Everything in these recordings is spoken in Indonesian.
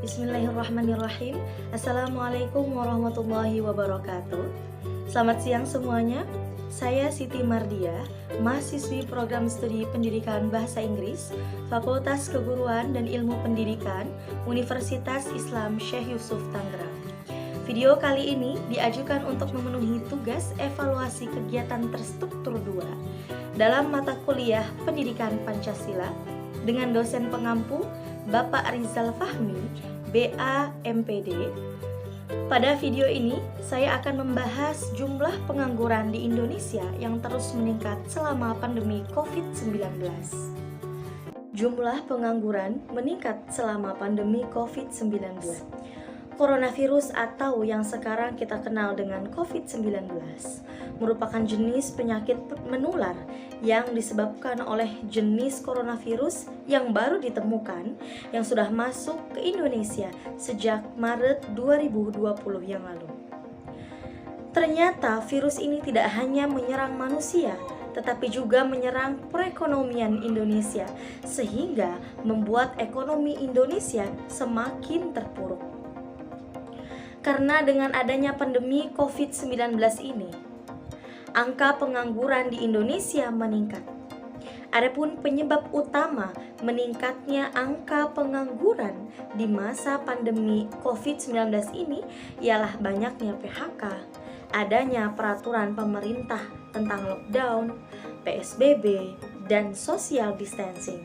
Bismillahirrahmanirrahim. Assalamualaikum warahmatullahi wabarakatuh. Selamat siang semuanya. Saya Siti Mardia, mahasiswi program studi pendidikan Bahasa Inggris, Fakultas Keguruan dan Ilmu Pendidikan, Universitas Islam Syekh Yusuf Tangerang. Video kali ini diajukan untuk memenuhi tugas evaluasi kegiatan terstruktur 2 dalam mata kuliah Pendidikan Pancasila dengan dosen pengampu Bapak Rizal Fahmi, BA MPD. Pada video ini, saya akan membahas jumlah pengangguran di Indonesia yang terus meningkat selama pandemi COVID-19. Jumlah pengangguran meningkat selama pandemi COVID-19. Coronavirus atau yang sekarang kita kenal dengan COVID-19 merupakan jenis penyakit menular yang disebabkan oleh jenis coronavirus yang baru ditemukan yang sudah masuk ke Indonesia sejak Maret 2020 yang lalu. Ternyata virus ini tidak hanya menyerang manusia, tetapi juga menyerang perekonomian Indonesia sehingga membuat ekonomi Indonesia semakin terpuruk. Karena dengan adanya pandemi COVID-19 ini, angka pengangguran di Indonesia meningkat. Adapun penyebab utama meningkatnya angka pengangguran di masa pandemi COVID-19 ini ialah banyaknya PHK, adanya peraturan pemerintah tentang lockdown, PSBB, dan social distancing.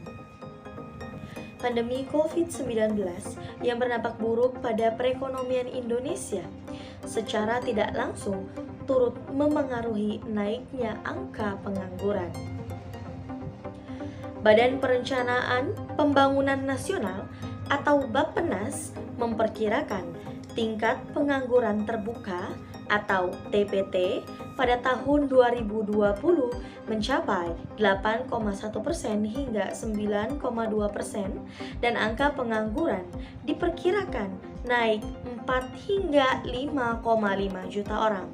Pandemi COVID-19 yang berdampak buruk pada perekonomian Indonesia secara tidak langsung turut memengaruhi naiknya angka pengangguran. Badan Perencanaan Pembangunan Nasional atau Bappenas memperkirakan tingkat pengangguran terbuka atau TPT pada tahun 2020 mencapai 8,1% hingga 9,2% dan angka pengangguran diperkirakan naik 4 hingga 5,5 juta orang.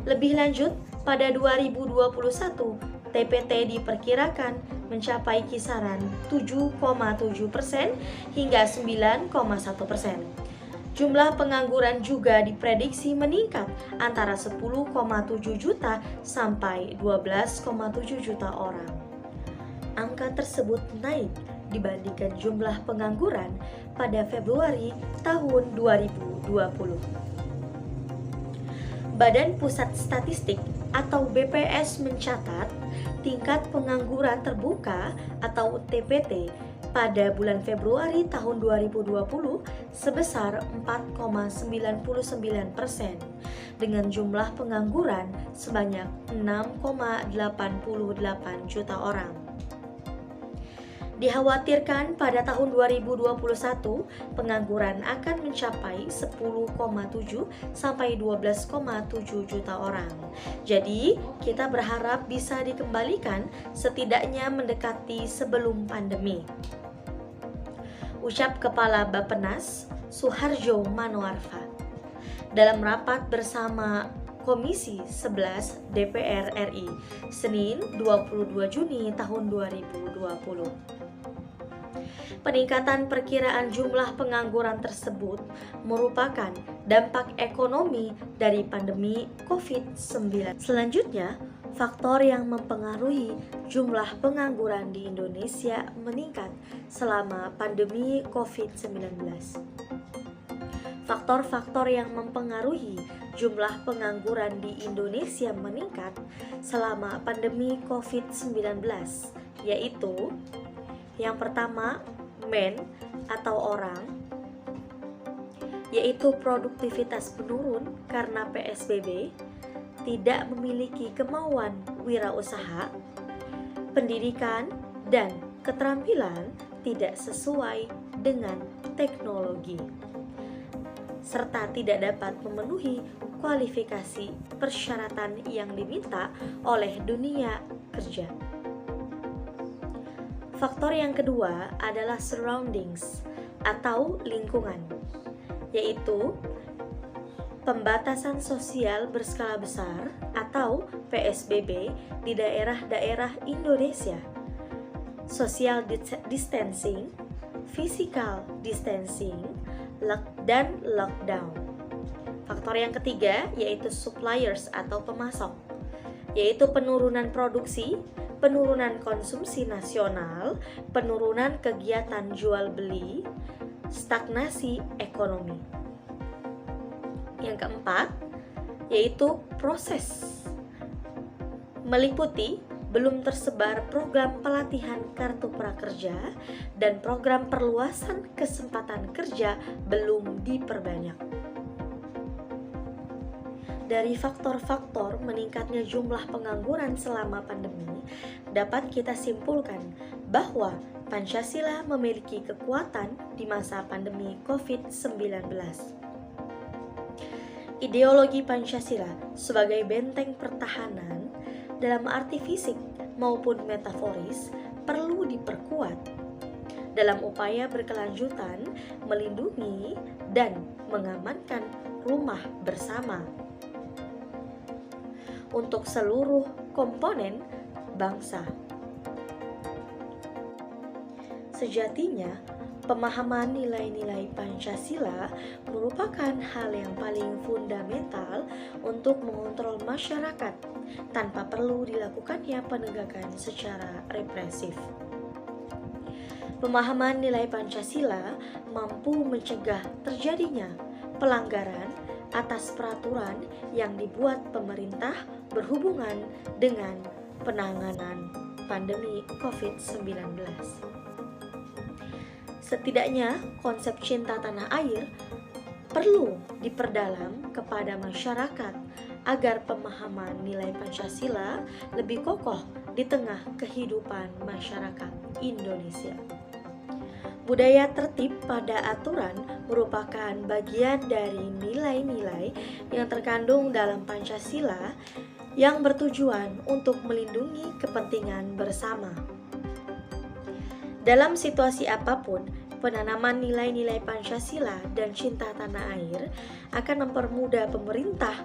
Lebih lanjut, pada 2021 TPT diperkirakan mencapai kisaran 7,7% hingga 9,1%. Jumlah pengangguran juga diprediksi meningkat antara 10,7 juta sampai 12,7 juta orang. Angka tersebut naik dibandingkan jumlah pengangguran pada Februari tahun 2020. Badan Pusat Statistik atau BPS mencatat tingkat pengangguran terbuka atau TPT pada bulan Februari tahun 2020 sebesar 4,99% dengan jumlah pengangguran sebanyak 6,88 juta orang. Dikhawatirkan pada tahun 2021 pengangguran akan mencapai 10,7 sampai 12,7 juta orang. Jadi, kita berharap bisa dikembalikan setidaknya mendekati sebelum pandemi. Ucap Kepala Bappenas, Suharjo Manoarfa, dalam rapat bersama Komisi 11 DPR RI, Senin 22 Juni tahun 2020. Peningkatan perkiraan jumlah pengangguran tersebut merupakan dampak ekonomi dari pandemi COVID-19. Selanjutnya, faktor yang mempengaruhi jumlah pengangguran di Indonesia meningkat selama pandemi COVID-19. Faktor-faktor yang mempengaruhi jumlah pengangguran di Indonesia meningkat selama pandemi COVID-19, yaitu yang pertama, men atau orang, yaitu produktivitas menurun karena PSBB, tidak memiliki kemauan wirausaha, pendidikan dan keterampilan tidak sesuai dengan teknologi, serta tidak dapat memenuhi kualifikasi persyaratan yang diminta oleh dunia kerja. Faktor yang kedua adalah surroundings atau lingkungan, yaitu pembatasan sosial berskala besar atau PSBB di daerah-daerah Indonesia, social distancing, physical distancing, dan lockdown. Faktor yang ketiga yaitu suppliers atau pemasok, yaitu penurunan produksi, penurunan konsumsi nasional, penurunan kegiatan jual beli, stagnasi ekonomi. Yang keempat yaitu proses, meliputi belum tersebar program pelatihan kartu prakerja dan program perluasan kesempatan kerja belum diperbanyak. Dari faktor-faktor meningkatnya jumlah pengangguran selama pandemi, dapat kita simpulkan bahwa Pancasila memiliki kekuatan di masa pandemi COVID-19. Ideologi Pancasila sebagai benteng pertahanan dalam arti fisik maupun metaforis perlu diperkuat dalam upaya berkelanjutan melindungi dan mengamankan rumah bersama untuk seluruh komponen bangsa. Sejatinya, pemahaman nilai-nilai Pancasila merupakan hal yang paling fundamental untuk mengontrol masyarakat tanpa perlu dilakukannya penegakan secara represif. Pemahaman nilai Pancasila mampu mencegah terjadinya pelanggaran atas peraturan yang dibuat pemerintah berhubungan dengan penanganan pandemi COVID-19. Setidaknya, konsep cinta tanah air perlu diperdalam kepada masyarakat agar pemahaman nilai Pancasila lebih kokoh di tengah kehidupan masyarakat Indonesia. Budaya tertib pada aturan merupakan bagian dari nilai-nilai yang terkandung dalam Pancasila yang bertujuan untuk melindungi kepentingan bersama. Dalam situasi apapun, penanaman nilai-nilai Pancasila dan cinta tanah air akan mempermudah pemerintah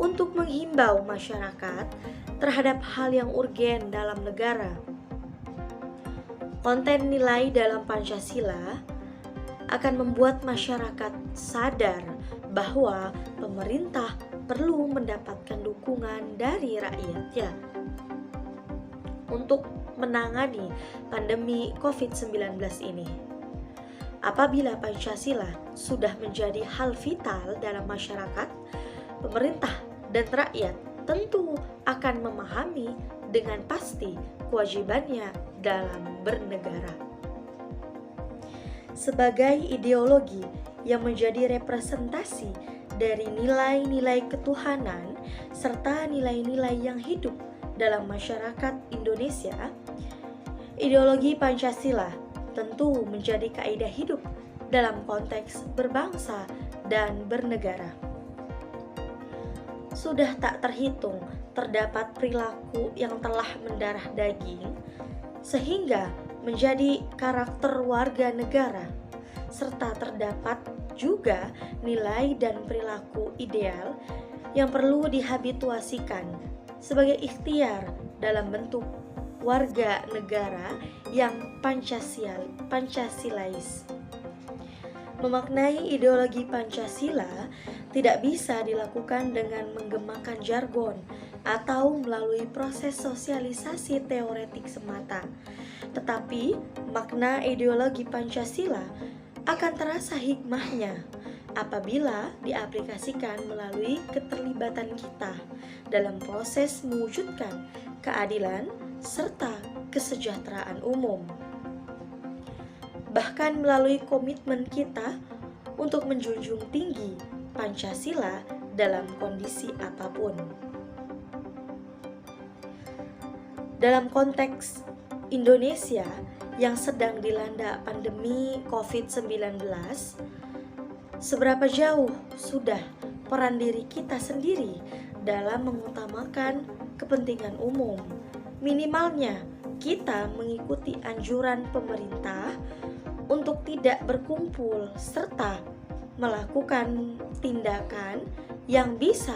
untuk menghimbau masyarakat terhadap hal yang urgen dalam negara. Konten nilai dalam Pancasila akan membuat masyarakat sadar bahwa pemerintah perlu mendapatkan dukungan dari rakyatnya untuk menangani pandemi COVID-19 ini. Apabila Pancasila sudah menjadi hal vital dalam masyarakat, pemerintah dan rakyat tentu akan memahami dengan pasti kewajibannya dalam bernegara. Sebagai ideologi yang menjadi representasi dari nilai-nilai ketuhanan serta nilai-nilai yang hidup dalam masyarakat Indonesia, ideologi Pancasila tentu menjadi kaidah hidup dalam konteks berbangsa dan bernegara. Sudah tak terhitung terdapat perilaku yang telah mendarah daging sehingga menjadi karakter warga negara, serta terdapat juga nilai dan perilaku ideal yang perlu dihabituasikan sebagai ikhtiar dalam bentuk warga negara yang Pancasilais. Memaknai ideologi Pancasila tidak bisa dilakukan dengan menggemakan jargon atau melalui proses sosialisasi teoretik semata. Tetapi makna ideologi Pancasila akan terasa hikmahnya apabila diaplikasikan melalui keterlibatan kita dalam proses mewujudkan keadilan serta kesejahteraan umum. Bahkan melalui komitmen kita untuk menjunjung tinggi Pancasila dalam kondisi apapun. Dalam konteks Indonesia yang sedang dilanda pandemi COVID-19, seberapa jauh sudah peran diri kita sendiri dalam mengutamakan kepentingan umum? Minimalnya kita mengikuti anjuran pemerintah untuk tidak berkumpul serta melakukan tindakan yang bisa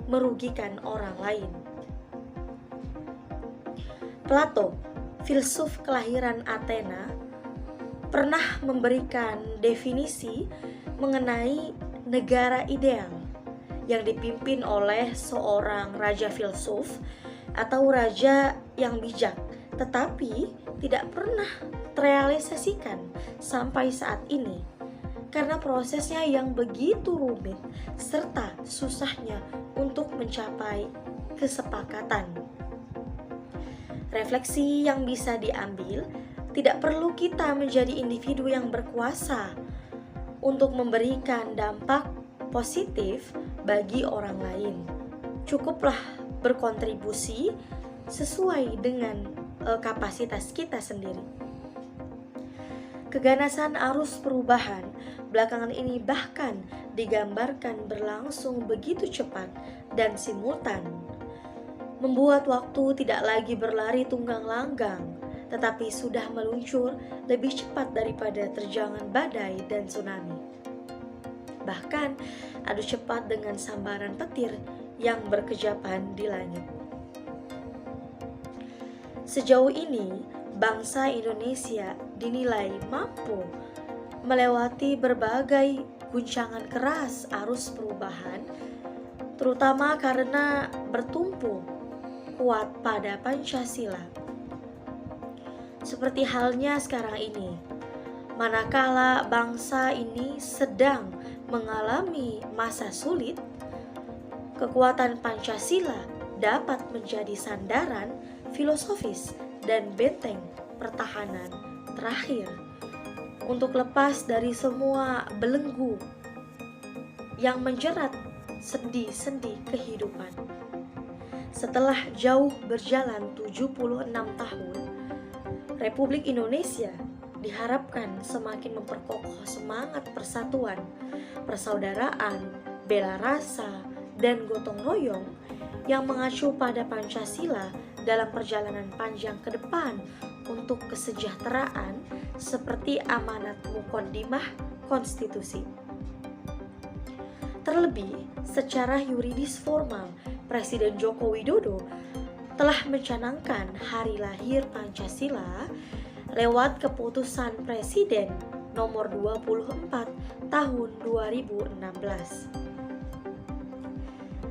merugikan orang lain. Plato, filsuf kelahiran Athena, pernah memberikan definisi mengenai negara ideal yang dipimpin oleh seorang raja filsuf atau raja yang bijak, tetapi tidak pernah terrealisasikan sampai saat ini karena prosesnya yang begitu rumit serta susahnya untuk mencapai kesepakatan. Refleksi yang bisa diambil, tidak perlu kita menjadi individu yang berkuasa untuk memberikan dampak positif bagi orang lain. Cukuplah berkontribusi sesuai dengan kapasitas kita sendiri. Keganasan arus perubahan belakangan ini bahkan digambarkan berlangsung begitu cepat dan simultan, membuat waktu tidak lagi berlari tunggang langgang, tetapi sudah meluncur lebih cepat daripada terjangan badai dan tsunami. Bahkan adu cepat dengan sambaran petir yang berkejapan di langit. Sejauh ini, bangsa Indonesia dinilai mampu melewati berbagai guncangan keras arus perubahan, terutama karena bertumpu kuat pada Pancasila. Seperti halnya sekarang ini, manakala bangsa ini sedang mengalami masa sulit, kekuatan Pancasila dapat menjadi sandaran filosofis dan benteng pertahanan terakhir untuk lepas dari semua belenggu yang menjerat sendi-sendi kehidupan. Setelah jauh berjalan 76 tahun, Republik Indonesia diharapkan semakin memperkokoh semangat persatuan, persaudaraan, bela rasa, dan gotong royong yang mengacu pada Pancasila dalam perjalanan panjang ke depan untuk kesejahteraan seperti amanat muqaddimah konstitusi. Terlebih, secara yuridis formal, Presiden Joko Widodo telah mencanangkan hari lahir Pancasila lewat keputusan Presiden nomor 24 tahun 2016.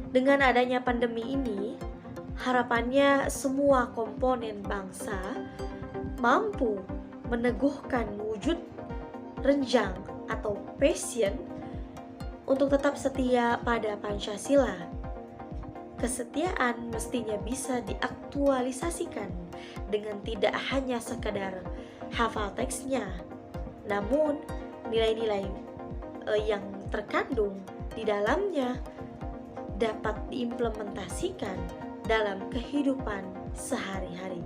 Dengan adanya pandemi ini, harapannya semua komponen bangsa mampu meneguhkan wujud renjang atau passion untuk tetap setia pada Pancasila. Kesetiaan mestinya bisa diaktualisasikan dengan tidak hanya sekadar hafal teksnya, namun nilai-nilai yang terkandung di dalamnya dapat diimplementasikan dalam kehidupan sehari-hari.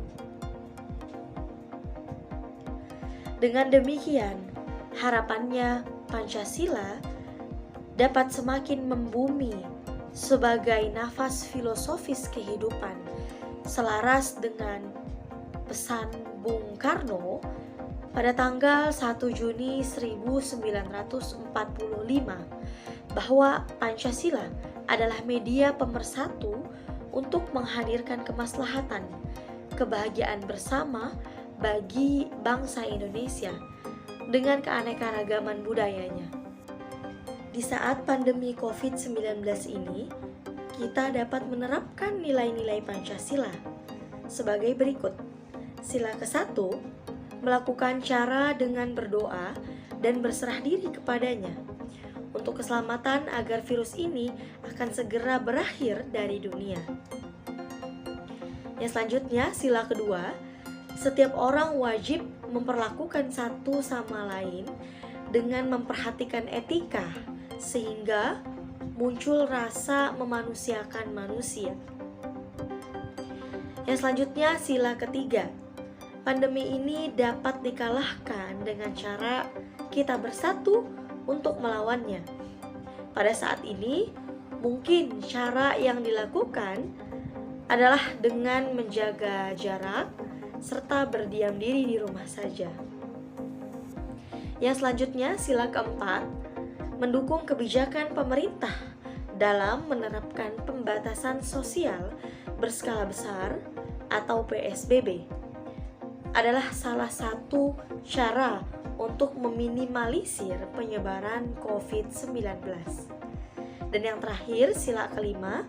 Dengan demikian, harapannya Pancasila dapat semakin membumi sebagai nafas filosofis kehidupan, selaras dengan pesan Bung Karno pada tanggal 1 Juni 1945 bahwa Pancasila adalah media pemersatu untuk menghadirkan kemaslahatan, kebahagiaan bersama bagi bangsa Indonesia dengan keanekaragaman budayanya. Di saat pandemi COVID-19 ini, kita dapat menerapkan nilai-nilai Pancasila sebagai berikut. Sila ke-1, melakukan cara dengan berdoa dan berserah diri kepadanya untuk keselamatan agar virus ini akan segera berakhir dari dunia. Yang selanjutnya, sila kedua, setiap orang wajib memperlakukan satu sama lain dengan memperhatikan etika sehingga muncul rasa memanusiakan manusia. Yang selanjutnya, sila ketiga, pandemi ini dapat dikalahkan dengan cara kita bersatu untuk melawannya. Pada saat ini, mungkin cara yang dilakukan adalah dengan menjaga jarak serta berdiam diri di rumah saja. Yang selanjutnya, sila keempat, mendukung kebijakan pemerintah dalam menerapkan pembatasan sosial berskala besar atau PSBB adalah salah satu cara untuk meminimalisir penyebaran COVID-19. Dan yang terakhir, sila kelima,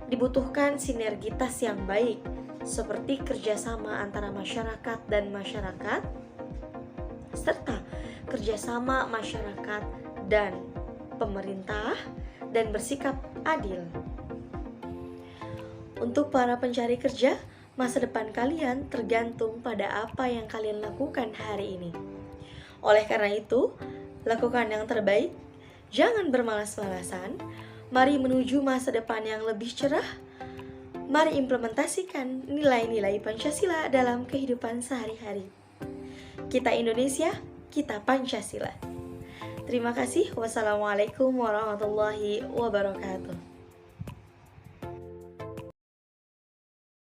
dibutuhkan sinergitas yang baik seperti kerjasama antara masyarakat dan masyarakat, serta kerjasama masyarakat dan pemerintah, dan bersikap adil. Untuk para pencari kerja, masa depan kalian tergantung pada apa yang kalian lakukan hari ini. Oleh karena itu, lakukan yang terbaik, jangan bermalas-malasan. Mari menuju masa depan yang lebih cerah. Mari implementasikan nilai-nilai Pancasila dalam kehidupan sehari-hari. Kita Indonesia, kita Pancasila. Terima kasih. Wassalamualaikum warahmatullahi wabarakatuh.